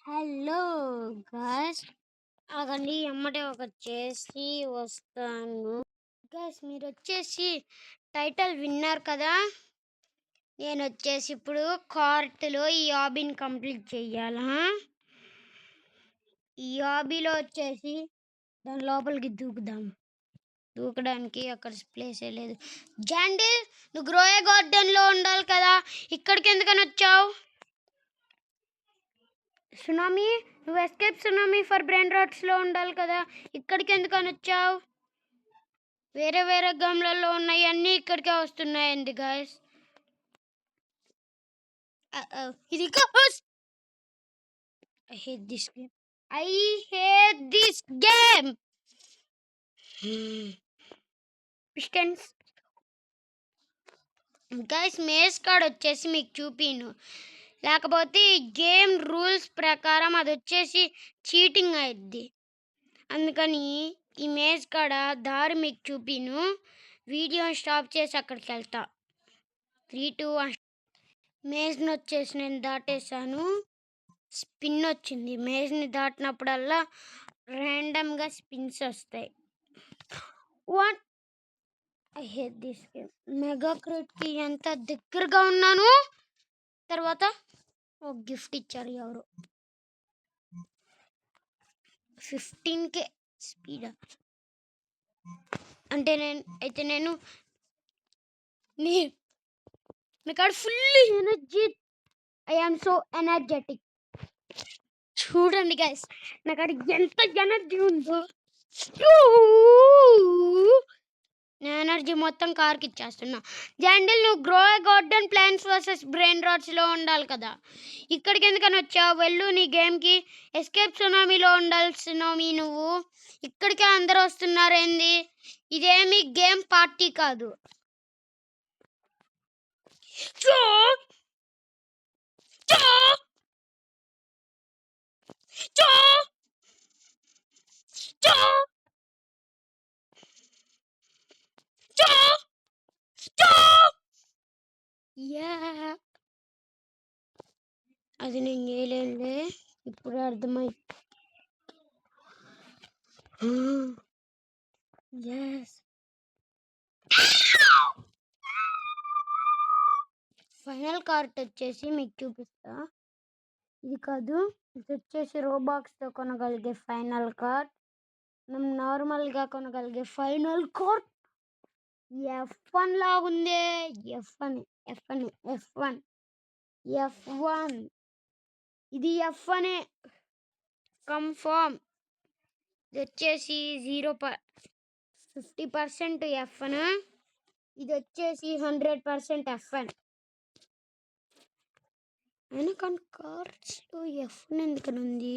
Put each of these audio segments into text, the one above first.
Hello guys, ఆగండి ఎమ్మటే ఒకటి చేసి వస్తాను. గాయ్స్, మీరు వచ్చేసి టైటిల్ విన్నారు కదా. నేను వచ్చేసి ఇప్పుడు కార్ట్లో ఈ హాబీని కంప్లీట్ చెయ్యాలా. ఈ హాబీలో వచ్చేసి దాని లోపలికి దూకడానికి అక్కడ ప్లేసే లేదు. జాండిల్, నువ్వు గ్రోయే గార్డెన్లో ఉండాలి కదా, ఇక్కడికి ఎందుకని వచ్చావు? సునామీ, నువ్వు ఎస్కేప్ సునామీ ఫర్ బ్రెయిన్ రాట్స్లో ఉండాలి కదా, ఇక్కడికి ఎందుకని వచ్చావు? వేరే వేరే గేమ్లలో ఉన్నాయి, అన్నీ ఇక్కడికే వస్తున్నాయండి గాయస్. ఇది I hate this game. I hate this game. Pistons guys, mace card వచ్చేసి మీకు చూపిను, లేకపోతే ఈ గేమ్ రూల్స్ ప్రకారం అది వచ్చేసి చీటింగ్ అయిద్ది. అందుకని ఈ మేజ్ కాడ దారి మీకు చూపిను, వీడియో స్టాప్ చేసి అక్కడికి వెళ్తా. 3, 2, 1. మేజ్ని వచ్చేసి నేను దాటేసాను. స్పిన్ వచ్చింది. మేజ్ని దాటినప్పుడల్లా ర్యాండమ్గా స్పిన్స్ వస్తాయి. What, I hate this game. Mega క్రేట్కి ఎంత దగ్గరగా ఉన్నాను. తర్వాత ఒక గిఫ్ట్ ఇచ్చారు ఎవరు, 15K స్పీడ్. అంటే నేను నాకు full energy. I am so energetic. చూడండి గైస్, నాకు ఎంత ఎనర్జీ ఉందో. నా ఎనర్జీ మొత్తం కార్కి ఇచ్చేస్తున్నా. జాండిల్, నువ్వు గ్రోయే గార్డెన్ ప్లాంట్స్ వర్సెస్ బ్రెయిన్ రాట్స్లో ఉండాలి కదా, ఇక్కడికి ఎందుకని వచ్చావు? వెళ్ళు నీ గేమ్కి. ఎస్కేప్ సునామీలో ఉండాల్సిన నువ్వు ఇక్కడికే అందరూ వస్తున్నారేంది? ఇదేమి గేమ్ పార్టీ కాదు. అది నేను చేయలేనులే, ఇప్పుడు అర్థమై. ఫైనల్ కార్ట్ వచ్చేసి మీకు చూపిస్తా. ఇది కాదు, ఇది వచ్చేసి రోబాక్స్తో కొనగలిగే ఫైనల్ కార్ట్. మనం నార్మల్గా కొనగలిగే ఫైనల్ కార్ట్ F1 లాగుందే. F1 ఇది F1 కన్ఫర్మ్. ఇది వచ్చేసి 50% F1, ఇది వచ్చేసి 100% F1. అయినా కానీ కార్డ్స్లో F1 ఎందుకని ఉంది?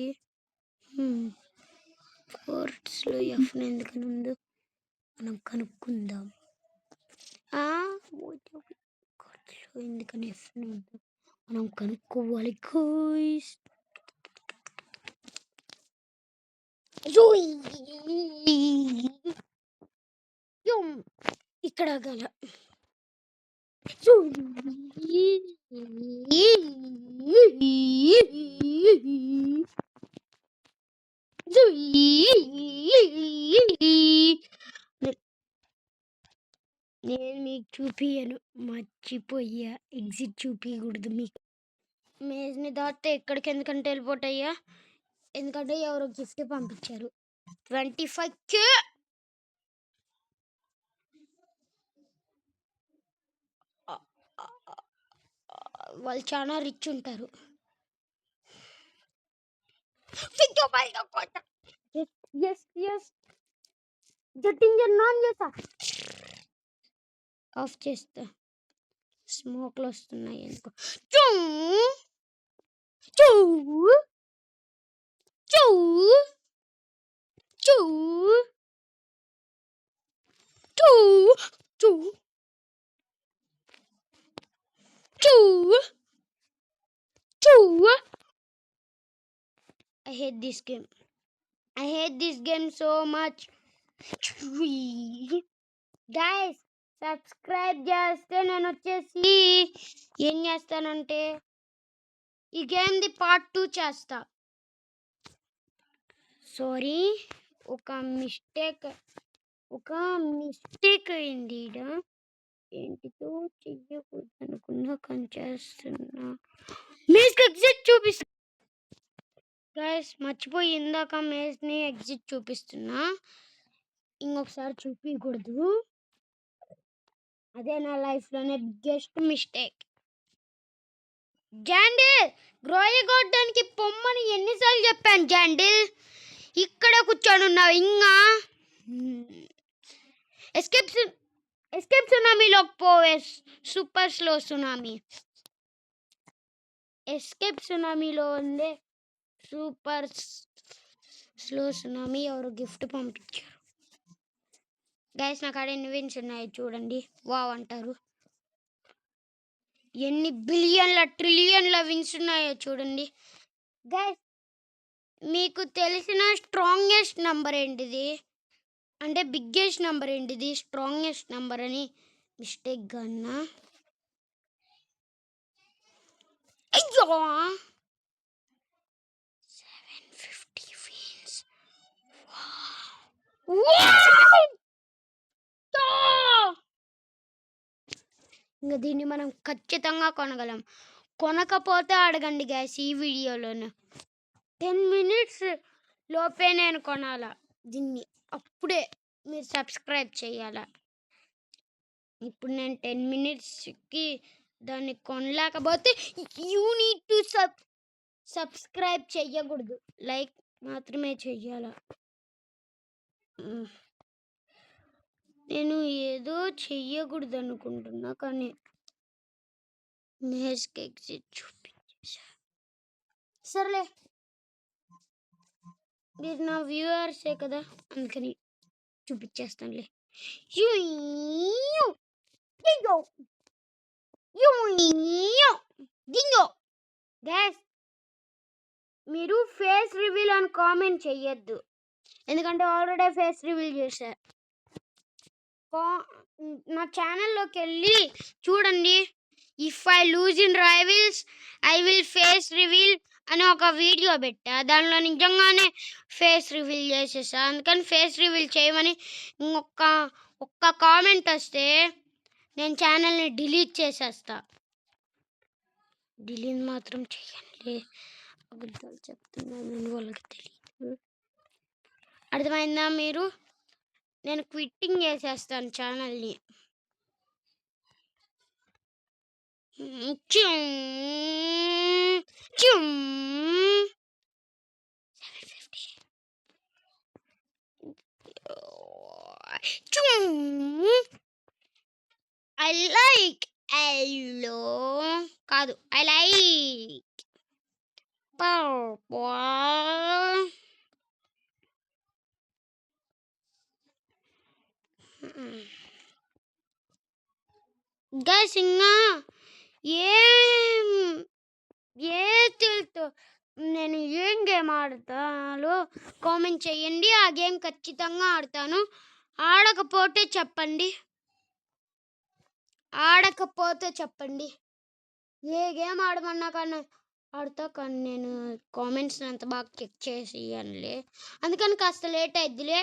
కార్డ్స్లో F1 ఎందుకని ఉందో మనం కనుక్కుందాం. కార్డ్స్లో ఎందుకని F1 ఉందో మనం కనుక్కోవాలి గాయ్స్. ఇక్కడ గల నేను మీకు చూపియను, మర్చిపోయా. ఎగ్జిట్ చూపించకూడదు మీకు. మేజ్ని దాటితే ఎక్కడికి ఎందుకంటే వెళ్ళిపోతాయ్యా, ఎందుకంటే ఎవరో గిఫ్ట్ పంపించారు 25K. వాళ్ళు చాలా రిచ్ ఉంటారు. ఆఫ్ చేస్తా, స్మోక్లు వస్తున్నాయి ఎందుకో. I hate this game. I hate this game so much. Guys, subscribe చేస్తే నేను వచ్చేసి ఏం చేస్తానంటే ఈ గేమ్ది పార్ట్ 2 చేస్తా. సారీ, ఒక మిస్టేక్ అయింది ఈడ. ఏంటిదో చెయ్యకూడదు అనుకున్నా కానీ చేస్తున్నా. మేజ్కి ఎగ్జిట్ చూపిస్తా గైస్, మర్చిపోయి ఇందాక మేజ్ని ఎగ్జిట్ చూపిస్తున్నా. ఇంకొకసారి చూపించకూడదు, అదే నా లైఫ్లోనే బిగ్గెస్ట్ మిస్టేక్. జాండిల్ గ్రోయి కొట్టడానికి పొమ్మని ఎన్నిసార్లు చెప్పాను జాండిల్? ఇక్కడ కూర్చొని ఉన్నావు ఇంకా. ఎస్కేప్ సునామీలో పోవే, సూపర్ స్లో సునామీ. ఎస్కేప్ సునామీలో ఉందే సూపర్ స్లో సునామీ. ఎవరు గిఫ్ట్ పంపించారు గైస్? నాకు ఆడ ఎన్ని విన్స్ ఉన్నాయి చూడండి. వావ్ అంటారు. ఎన్ని బిలియన్ల ట్రిలియన్ల విన్స్ ఉన్నాయో చూడండి గైస్. మీకు తెలిసిన స్ట్రాంగెస్ట్ నంబర్ ఏంటిది? అంటే బిగ్గెస్ట్ నంబర్ ఏంటిది? స్ట్రాంగెస్ట్ నంబర్ అని మిస్టేక్ గన్నా. అయ్యో 750 విన్స్. ఇంకా దీన్ని మనం ఖచ్చితంగా కొనగలం. కొనకపోతే అడగండి గ్యాస్ ఈ వీడియోలోనే. 10 minutes లోపే నేను కొనాలా దీన్ని, అప్పుడే మీరు సబ్స్క్రైబ్ చేయాలా. ఇప్పుడు నేను 10 minutesకి దాన్ని కొనలేకపోతే యూ నీడ్ టు సబ్స్క్రైబ్ చెయ్యకూడదు, లైక్ మాత్రమే చెయ్యాలా. నేను ఏదో చెయ్యకూడదు అనుకుంటున్నా కానీ మేజ్కి ఎగ్జిట్ చూపించేసా. సర్లే, మీరు నా వ్యూవర్సే కదా, అందుకని చూపించేస్తానులే. గ్యాస్, మీరు ఫేస్ రివీల్ అని కామెంట్ చెయ్యొద్దు, ఎందుకంటే ఆల్రెడీ ఫేస్ రివీల్ చేశా. నా ఛానల్లోకి వెళ్ళి చూడండి. If I lose in rivals I will face reveal అని ఒక వీడియో పెట్టా. దానిలో నిజంగానే ఫేస్ రివీల్ చేసేసా. అందుకని ఫేస్ రివీల్ చేయమని ఒక్క కామెంట్ వస్తే నేను ఛానల్ని డిలీట్ చేసేస్తా. డిలీట్ మాత్రం చెయ్యండి, అబద్ధాలు చెప్తున్నాను వాళ్ళకి తెలియదు. అర్థమైందా మీరు? నేను క్విట్టింగ్ చేసేస్తాను ఛానల్ని. I like hello కాదు, I like purple. గైస్, ఇంకా నేను ఏం గేమ్ ఆడతానో కామెంట్ చేయండి. ఆ గేమ్ ఖచ్చితంగా ఆడతాను. ఆడకపోతే చెప్పండి. ఏ గేమ్ ఆడమన్నా కానీ ఆడతా, కానీ నేను కామెంట్స్ అంత బాగా చెక్ చేసి అనలే, అందుకని కాస్త లేట్ అయిద్దిలే.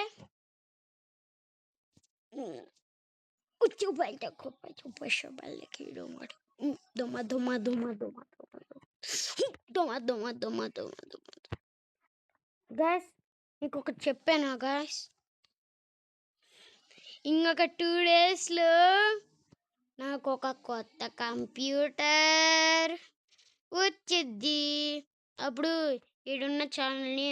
గాయస్, మీకు ఒకటి చెప్పానా గాయస్? ఇంకొక 2 daysలో నాకు ఒక కొత్త కంప్యూటర్ వచ్చిద్ది. అప్పుడు ఈడున్న ఛానల్ని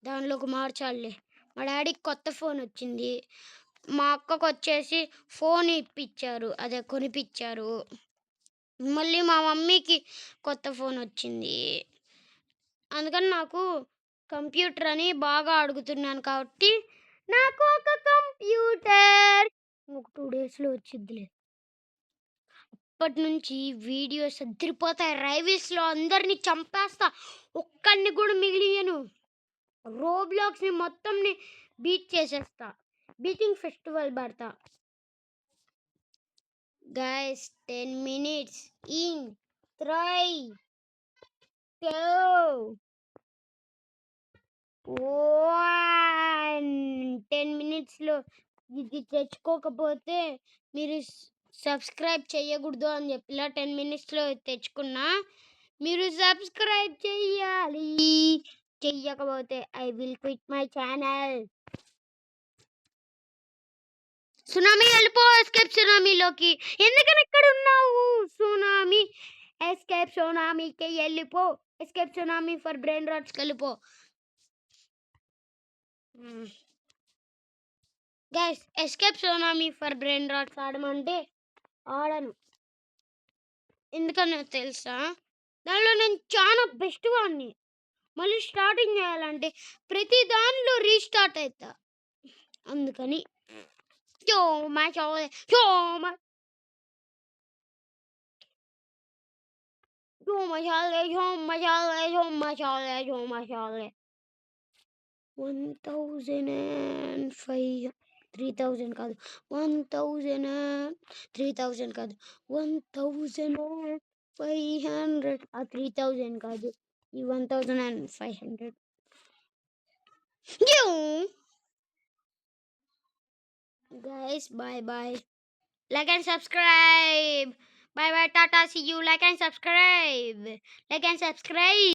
దానిలోకి మార్చాలి. మా డాడీకి కొత్త ఫోన్ వచ్చింది, మా అక్కకు వచ్చేసి ఫోన్ ఇప్పించారు, అదే కొనిపించారు. మళ్ళీ మా మమ్మీకి కొత్త ఫోన్ వచ్చింది. అందుకని నాకు కంప్యూటర్ అని బాగా అడుగుతున్నాను కాబట్టి నాకు ఒక కంప్యూటర్ ఒక 2 daysలో వచ్చిద్దిలే. అప్పటి నుంచి వీడియోస్ అదిరిపోతాయి. రైవల్స్లో అందరినీ చంపేస్తా, ఒక్కడిని కూడా మిగిలియను. రోబ్లాక్స్ని మొత్తంని బీట్ చేసేస్తా, బీటింగ్ ఫెస్టివల్ పడతా. గైస్, 10 minutes ఇన్ 3, 2 ఓహ్! 10 మినిట్స్‌లో ఇది తెచ్చుకోకపోతే మీరు సబ్స్క్రైబ్ చేయకూడదు అని చెప్పి ఇలా 10 మినిట్స్‌లో తెచ్చుకున్నా. మీరు సబ్స్క్రైబ్ చెయ్యాలి. చెయ్యకపోతే I will quit my channel. Tsunami వెళ్ళిపో ఎస్కేప్ సునామీలోకి. ఎందుకని ఇక్కడ ఉన్నావు సునామీ? ఎస్కేప్ సునామీకి వెళ్ళిపో. ఎస్కేప్ సునామీ ఫర్ బ్రెయిన్ రాట్స్‌కి వెళ్ళిపో. Guys escape tsunami for brain rats ఆడమంటే ఆడను. ఎందుకనో తెలుసా? దానిలో నేను చాలా బెస్ట్ వాడిని. మళ్ళీ స్టార్టింగ్ చేయాలంటే ప్రతి దానిలో రీస్టార్ట్ అవుతా. అందుకని show my Sholay show my show my Sholay show my Sholay show my Sholay show my Sholay 1005 3000 కాదు 1000 3000 కాదు 1500 ఆ 3000 కాదు ఈ 1500 guys bye bye like and subscribe bye bye tata see you like and subscribe